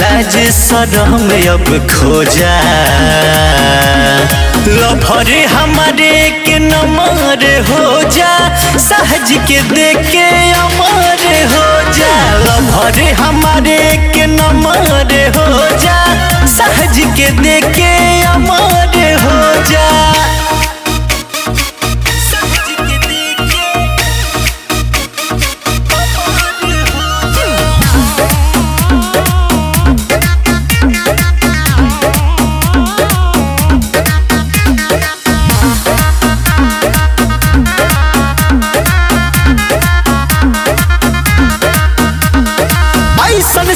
लाज शरम अब खो जा। लभरे हमारे के नमर हो जा, सहज के देके अमर हो जा। लभरे हमारे के नमर हो जा, सहज के देके अमर हो जा।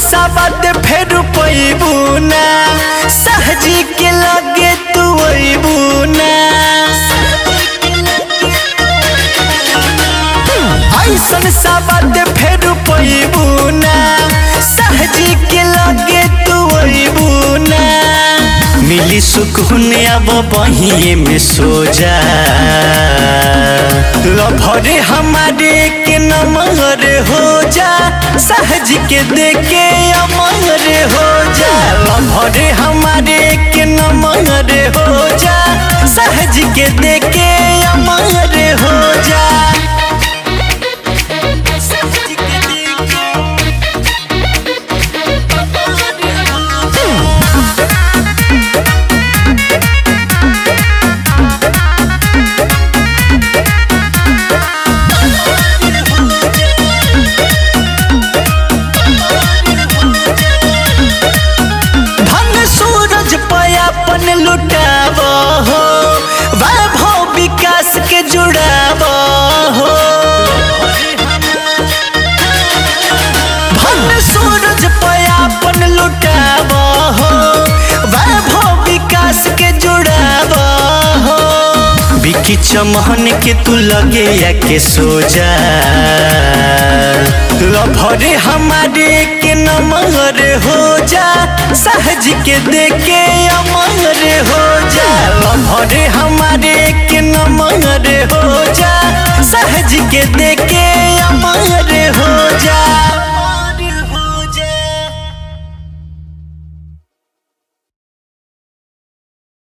साबाद फेर पैबू ना, सहजी के लगे तू अबू ना। ऐसन साबाद फेर पैबू ना, सहजी के लगे तू अबू ना। मिली सुकून अब बहिए में सो जा। लभरे हमारे के नमर हो जा, सहज के देके अमर हो जा। लभरे हमारे के नमर हो जा, सहज के देके अमर हो जा। लुटाव हो वैभव विकास के जुड़ाव हो। धन सूरज पयापन लुटाव हो वैभव विकास के जुड़ाव हो। बिकी चमहन के तू लगे या के सो जा। लभरे हमारे के नमर हो जा, सहज के देके अमर हो जा। लभरे हमारे के नमर हो जा, सहज के देके